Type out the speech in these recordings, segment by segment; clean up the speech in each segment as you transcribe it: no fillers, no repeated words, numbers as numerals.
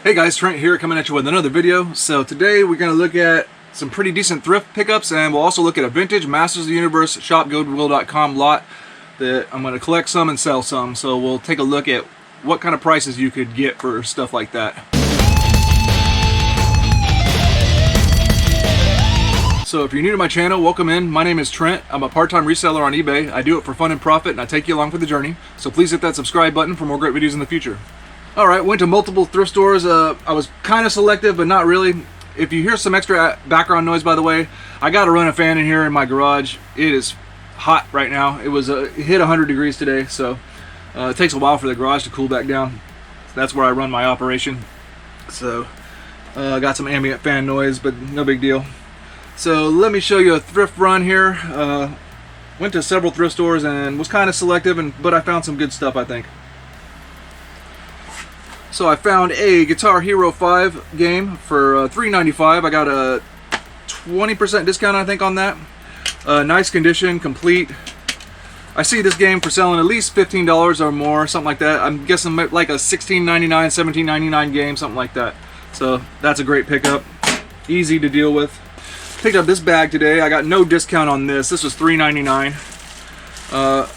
Hey guys, Trent here coming at you with another video. So today we're going to look at some pretty decent thrift pickups, and we'll also look at a vintage Masters of the Universe shop Goodwill.com lot that I'm going to collect some and sell some. So we'll take a look at what kind of prices you could get for stuff like that. So if you're new to my channel, welcome in. My name is Trent. I'm a part-time reseller on eBay. I do it for fun and profit, and I take you along for the journey. So please hit that subscribe button for more great videos in the future. Alright, went to multiple thrift stores. I was kind of selective, but not really. If you hear some extra background noise, by the way, I got to run a fan in here in my garage. It is hot right now. It hit 100 degrees today, so it takes a while for the garage to cool back down. That's where I run my operation. So I got some ambient fan noise, but no big deal. So let me show you a thrift run here. Went to several thrift stores and was kind of selective, but I found some good stuff, I think. So I found a Guitar Hero 5 game for $3.95. I got a 20% discount, I think, on that. Nice condition, complete. I see this game for selling at least $15 or more, something like that. I'm guessing like a $16.99, $17.99 game, something like that. So that's a great pickup. Easy to deal with. Picked up this bag today. I got no discount on this. This was $3.99.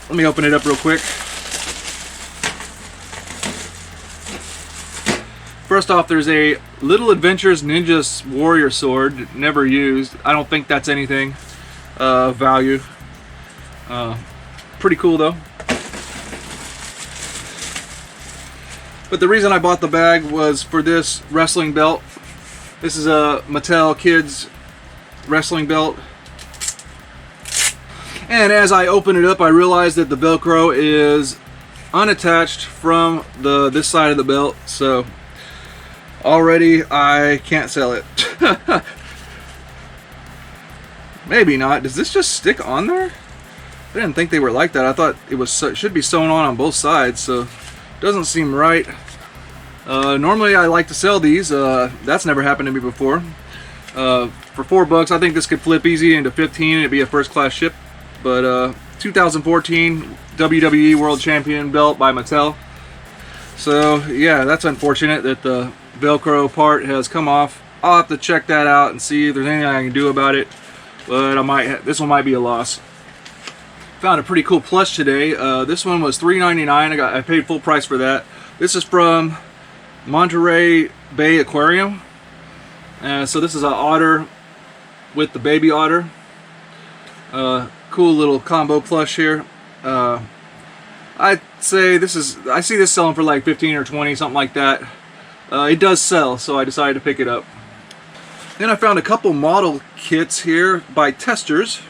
Let me open it up real quick. First off, there's a Little Adventures Ninja Warrior Sword, never used. I don't think that's anything of value. Pretty cool though. But the reason I bought the bag was for this wrestling belt. This is a Mattel Kids wrestling belt. And as I open it up, I realized that the Velcro is unattached from this side of the belt. So already I can't sell it. Maybe not. Does this just stick on there? I didn't think they were like that. I thought it should be sewn on both sides, so it doesn't seem right. Normally I like to sell these. That's never happened to me before. For $4, I think this could flip easy into 15. It'd be a first class ship. But 2014 WWE World Champion belt by Mattel. So yeah, that's unfortunate that the Velcro part has come off. I'll have to check that out and see if there's anything I can do about it. But this one might be a loss. Found a pretty cool plush today. This one was $3.99. I paid full price for that. This is from Monterey Bay Aquarium. So this is an otter with the baby otter. Cool little combo plush here. I'd say I see this selling for like 15 or 20, something like that. It does sell, so I decided to pick it up. Then I found a couple model kits here by Testers.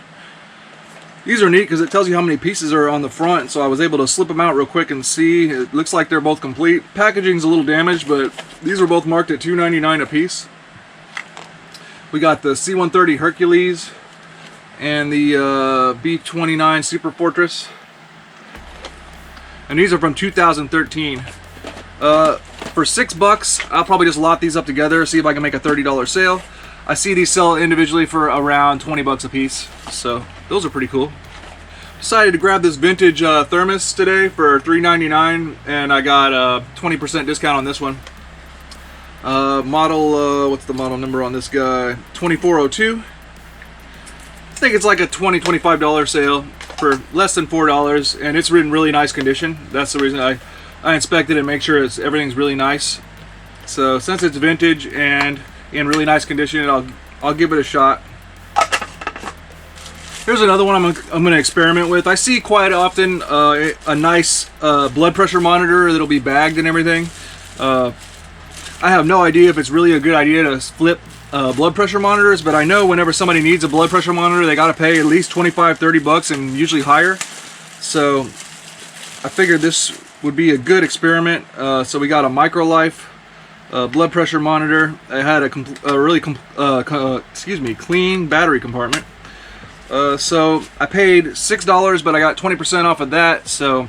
These are neat because it tells you how many pieces are on the front, so I was able to slip them out real quick and see. It looks like they're both complete. Packaging's a little damaged, but these are both marked at $2.99 a piece. We got the C-130 Hercules and the B-29 Super Fortress. And these are from 2013. For $6, I'll probably just lot these up together, see if I can make a $30 sale. I see these sell individually for around $20 a piece, so those are pretty cool. Decided to grab this vintage thermos today for $3.99, and I got a 20% discount on this one. What's the model number on this guy? 2402. I think it's like a $20-25 sale for less than $4, and it's in really nice condition. That's the reason I inspected it and make sure everything's really nice. So since it's vintage and in really nice condition, I'll give it a shot. Here's another one I'm going to experiment with. I see quite often a nice blood pressure monitor that'll be bagged and everything. I have no idea if it's really a good idea to flip blood pressure monitors, but I know whenever somebody needs a blood pressure monitor, they got to pay at least $25-30 and usually higher. So I figured this would be a good experiment. So we got a MicroLife blood pressure monitor. It had a really clean battery compartment. So I paid $6, but I got 20% off of that. So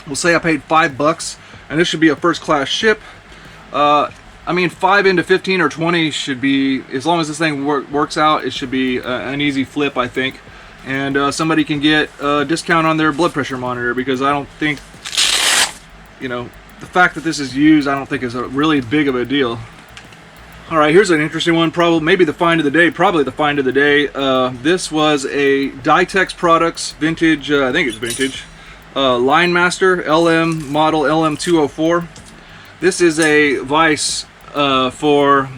we'll say I paid $5, and this should be a first class ship. I mean, 5 into 15 or 20 should be, as long as this thing works out, it should be an easy flip, I think. And somebody can get a discount on their blood pressure monitor, because I don't think, you know, the fact that this is used, I don't think is a really big of a deal. All right, here's an interesting one, probably maybe the find of the day, probably the find of the day. This was a Dytex Products vintage, I think it's vintage, Line Master LM model LM204. This is a vise for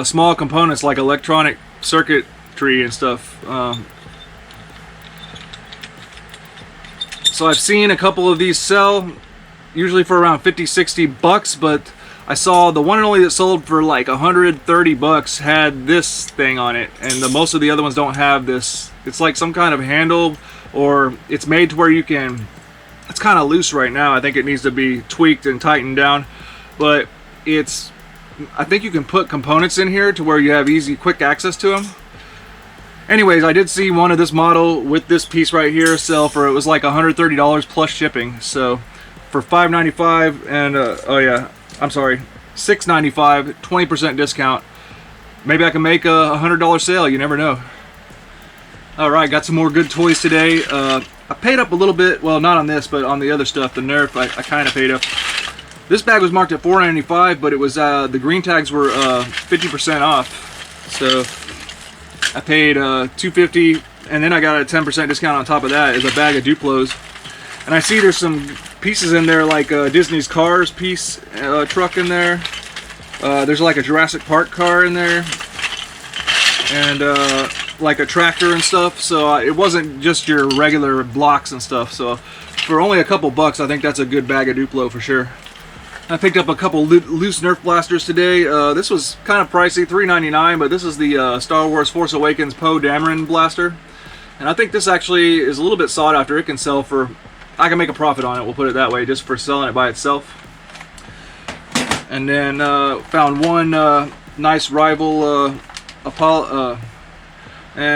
small components like electronic circuitry and stuff. So I've seen a couple of these sell, usually for around 50-60 bucks, but I saw the one and only that sold for like 130 bucks had this thing on it, and most of the other ones don't have this. It's like some kind of handle, or it's made to where you can, it's kind of loose right now. I think it needs to be tweaked and tightened down, but I think you can put components in here to where you have easy, quick access to them. Anyways, I did see one of this model with this piece right here sell for, it was like $130 plus shipping. So for $5.95 and oh yeah, I'm sorry, $6.95, 20% discount. Maybe I can make a $100 sale, you never know. Alright, got some more good toys today. I paid up a little bit, well not on this, but on the other stuff, the Nerf, I kind of paid up. This bag was marked at $4.95, but it was, the green tags were 50% off. So I paid $2.50, and then I got a 10% discount on top of that as a bag of Duplos. And I see there's some pieces in there like Disney's Cars piece, truck in there. There's like a Jurassic Park car in there, and like a tractor and stuff. So it wasn't just your regular blocks and stuff. So for only a couple bucks, I think that's a good bag of Duplo for sure. I picked up a couple loose Nerf blasters today. This was kind of pricey, $3.99, but this is the Star Wars Force Awakens Poe Dameron blaster. And I think this actually is a little bit sought after. It can sell for, I can make a profit on it, we'll put it that way, just for selling it by itself. And then found one nice rival Apollo, for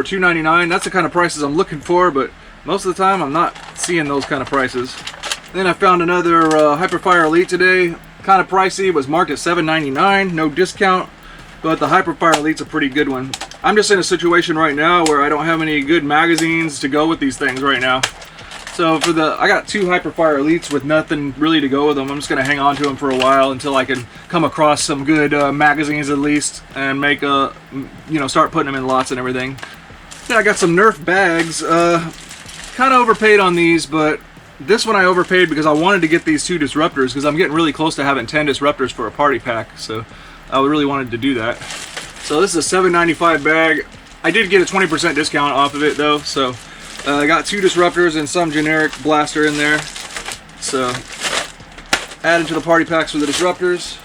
$2.99. That's the kind of prices I'm looking for, but most of the time I'm not seeing those kind of prices. Then I found another Hyperfire Elite today, kind of pricey, was marked at $7.99, no discount, but the Hyperfire Elite's a pretty good one. I'm just in a situation right now where I don't have any good magazines to go with these things right now. So I got two Hyperfire Elites with nothing really to go with them. I'm just gonna hang on to them for a while until I can come across some good magazines at least, and make start putting them in lots and everything. Then I got some Nerf bags. Kind of overpaid on these, but this one I overpaid because I wanted to get these two disruptors, because I'm getting really close to having 10 disruptors for a party pack, so I really wanted to do that. So this is a $7.95 bag. I did get a 20% discount off of it though, so I got two disruptors and some generic blaster in there. So added to the party packs for the disruptors.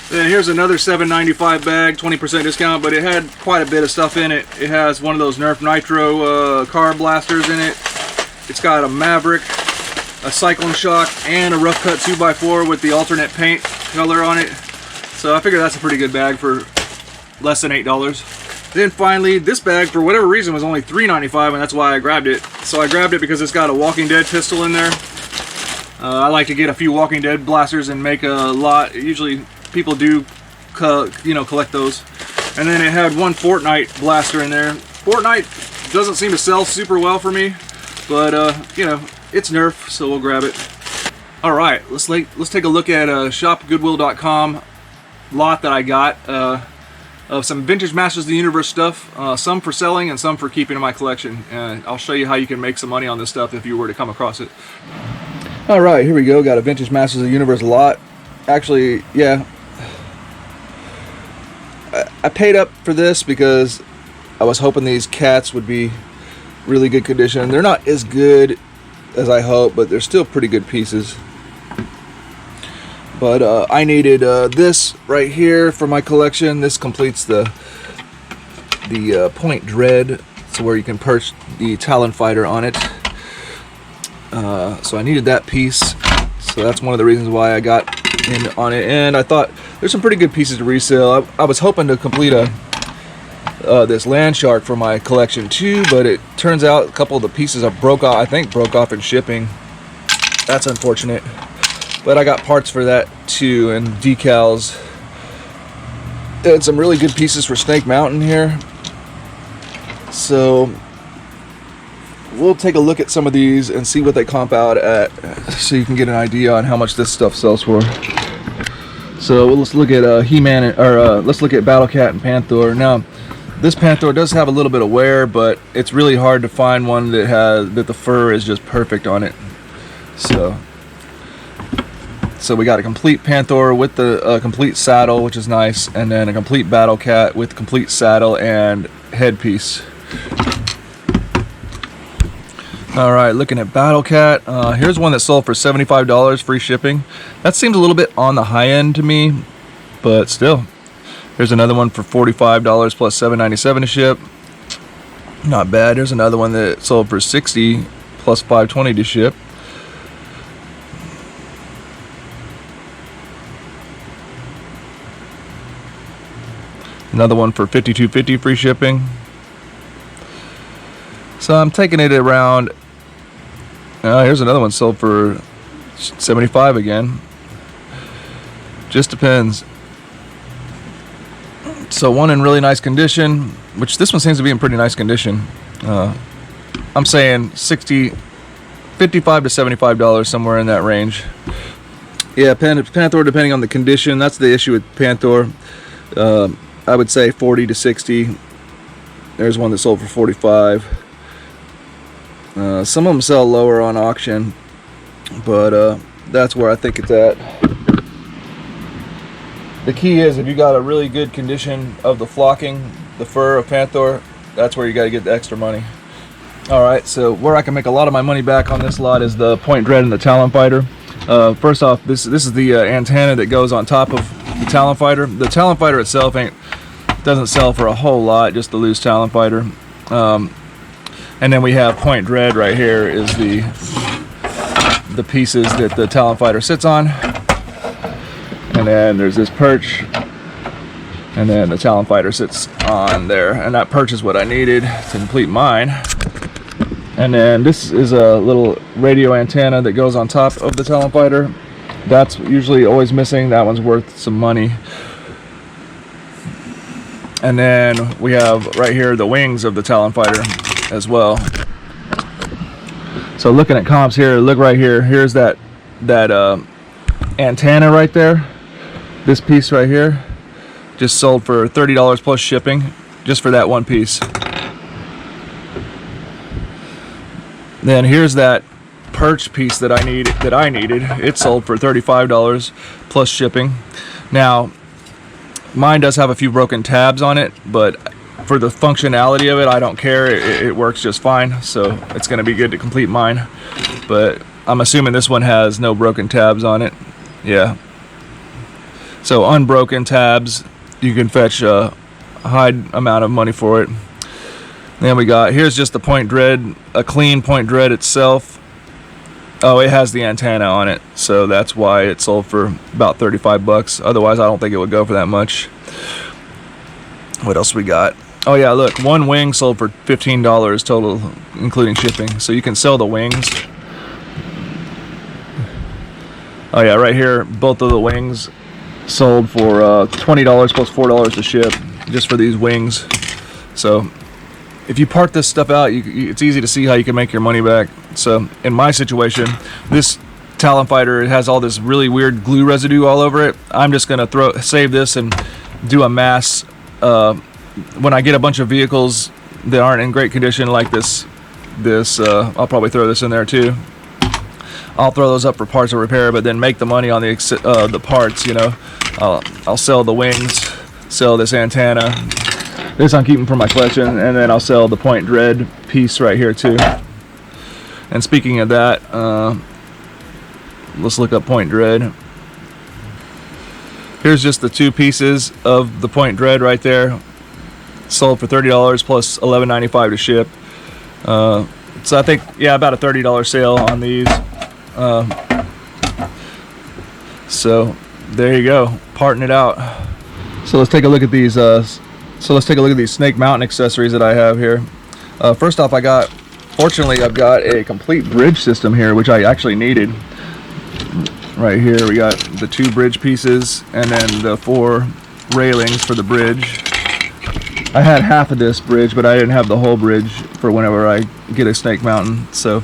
Then here's another $7.95 bag, 20% discount, but it had quite a bit of stuff in it. It has one of those Nerf Nitro car blasters in it. It's got a Maverick, a Cyclone Shock, and a rough cut 2x4 with the alternate paint color on it. So I figure that's a pretty good bag for less than $8. Then finally, this bag for whatever reason was only $3.95, and that's why I grabbed it. So I grabbed it because it's got a Walking Dead pistol in there. I like to get a few Walking Dead blasters and make a lot. Usually people do collect those. And then it had one Fortnite blaster in there. Fortnite doesn't seem to sell super well for me, but it's Nerf, so we'll grab it. All right, let's take a look at shopgoodwill.com lot that I got of some vintage Masters of the Universe stuff, some for selling and some for keeping in my collection. And I'll show you how you can make some money on this stuff if you were to come across it. All right, here we go. Got a vintage Masters of the Universe lot. Actually, yeah, I paid up for this because I was hoping these cats would be really good condition. They're not as good as I hope, but they're still pretty good pieces. But I needed this right here for my collection. This completes the Point Dread, so where you can perch the Talon Fighter on it. So I needed that piece, so that's one of the reasons why I got in on it. And I thought there's some pretty good pieces to resell. I was hoping to complete this Land Shark for my collection too, but it turns out a couple of the pieces broke off in shipping. That's unfortunate. But I got parts for that too, and decals. And some really good pieces for Snake Mountain here. So we'll take a look at some of these and see what they comp out at, so you can get an idea on how much this stuff sells for. So let's look at He-Man, or let's look at Battle Cat and Panther. Now, this Panther does have a little bit of wear, but it's really hard to find one that the fur is just perfect on it. So we got a complete Panther with the complete saddle, which is nice, and then a complete Battle Cat with complete saddle and headpiece. Alright, looking at Battle Cat. Here's one that sold for $75, free shipping. That seems a little bit on the high end to me, but still. There's another one for $45 plus $7.97 to ship. Not bad. There's another one that sold for $60 plus $5.20 to ship. Another one for $52.50 free shipping. So I'm taking it around. Here's another one sold for $75 again. Just depends. So one in really nice condition, which this one seems to be in pretty nice condition. I'm saying $55 to $75, somewhere in that range. Yeah, Panther, depending on the condition. That's the issue with Panther. I would say 40 to 60. There's one that sold for 45. Some of them sell lower on auction, but that's where I think it's at. The key is, if you got a really good condition of the flocking, the fur of Panther, that's where you got to get the extra money. Alright, so where I can make a lot of my money back on this lot is the Point Dread and the Talon Fighter. First off, this is the antenna that goes on top of the Talon Fighter. The Talon Fighter itself doesn't sell for a whole lot, just the loose Talon Fighter. And then we have Point Dread right here, is the pieces that the Talon Fighter sits on. And then there's this perch, and then the Talon Fighter sits on there, and that perch is what I needed to complete mine. And then this is a little radio antenna that goes on top of the Talon Fighter. That's usually always missing. That one's worth some money. And then we have right here the wings of the Talon Fighter as well. So looking at comps here, look right here. Here's that antenna right there. This piece right here just sold for $30 plus shipping, just for that one piece. Then here's that perch piece that I needed. It sold for $35 plus shipping. Now, mine does have a few broken tabs on it, but for the functionality of it, I don't care. It works just fine, so it's going to be good to complete mine. But I'm assuming this one has no broken tabs on it. Yeah. So unbroken tabs, you can fetch a high amount of money for it. Then we got, here's just the Point Dread, a clean Point Dread itself. Oh, it has the antenna on it, so that's why it sold for about 35 bucks. Otherwise, I don't think it would go for that much. What else we got? Oh yeah, look, one wing sold for $15 total, including shipping. So you can sell the wings. Oh yeah, right here, both of the wings sold for $20 plus $4 to ship, just for these wings. So if you part this stuff out, it's easy to see how you can make your money back. So in my situation, this Talon Fighter, it has all this really weird glue residue all over it. I'm just gonna save this and do a mass. When I get a bunch of vehicles that aren't in great condition like this, I'll probably throw this in there too. I'll throw those up for parts or repair, but then make the money on the parts. You know, I'll sell the wings, sell this antenna. This I'm keeping for my collection, and then I'll sell the Point Dread piece right here too. And speaking of that, let's look up Point Dread. Here's just the two pieces of the Point Dread right there. Sold for $30 plus $11.95 to ship. So I think, yeah, about a $30 sale on these. So there you go, parting it out. So let's take a look at these. Snake Mountain accessories that I have here. First off, fortunately, I've got a complete bridge system here, which I actually needed. Right here, we got the 2 bridge pieces and then the 4 railings for the bridge. I had half of this bridge, but I didn't have the whole bridge for whenever I get a snake mountain. So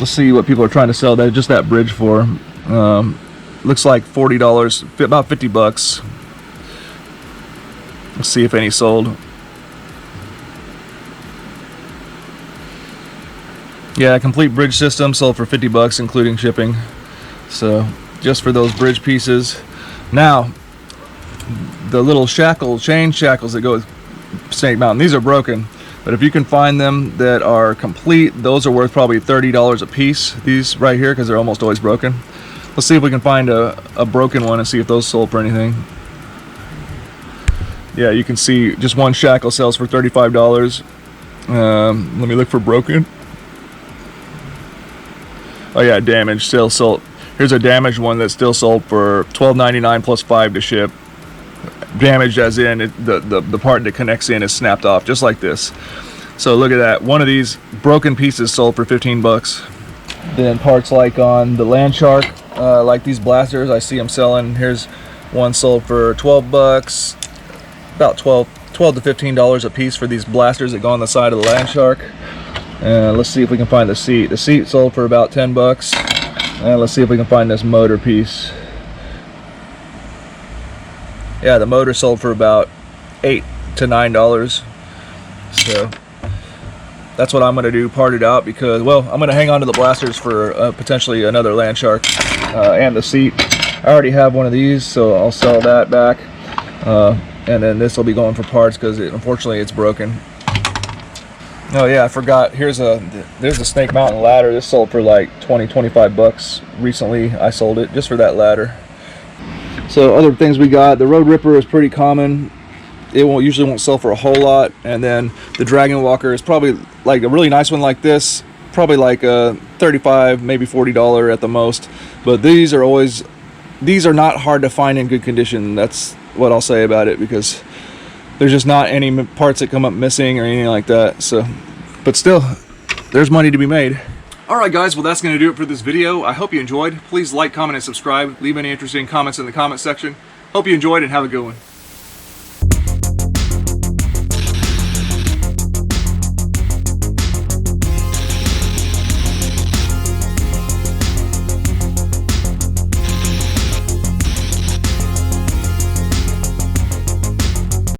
let's see what people are trying to sell that, just that bridge for. Looks like $40, about 50 bucks. Let's see if any sold. Yeah, complete bridge system sold for 50 bucks including shipping. So just for those bridge pieces. Now the little chain shackles that go with Snake Mountain, these are broken, but if you can find them that are complete, those are worth probably $30 a piece, these right here, because they're almost always broken. Let's see if we can find a broken one and see if those sold for anything. Yeah, you can see just one shackle sells for $35. Let me look for broken. Oh yeah, damaged, still sold. Here's a damaged one that still sold for $12.99 plus $5 to ship. Damaged as in the part that connects in is snapped off, just like this. So look at that. One of these broken pieces sold for 15 bucks. Then parts like on the Land Shark, like these blasters, I see them selling. Here's one sold for 12 bucks, about 12 to $15 a piece for these blasters that go on the side of the Land Shark. Let's see if we can find the seat. The seat sold for about 10 bucks. And let's see if we can find this motor piece. Yeah, the motor sold for about $8 to $9. So that's what I'm going to do, part it out, because, well, I'm going to hang on to the blasters for potentially another Land Shark and the seat. I already have one of these, so I'll sell that back. And then this will be going for parts because unfortunately it's broken. Oh yeah, I forgot. There's a Snake Mountain ladder. This sold for like 20-25 bucks recently. I sold it just for that ladder. So other things we got, the Road Ripper is pretty common. It usually won't sell for a whole lot. And then the Dragon Walker is probably like a really nice one like this, probably like a $35, maybe $40 at the most. But these are not hard to find in good condition. That's what I'll say about it, because there's just not any parts that come up missing or anything like that. So, but still, there's money to be made. Alright guys, well that's going to do it for this video. I hope you enjoyed. Please like, comment, and subscribe. Leave any interesting comments in the comment section. Hope you enjoyed and have a good one.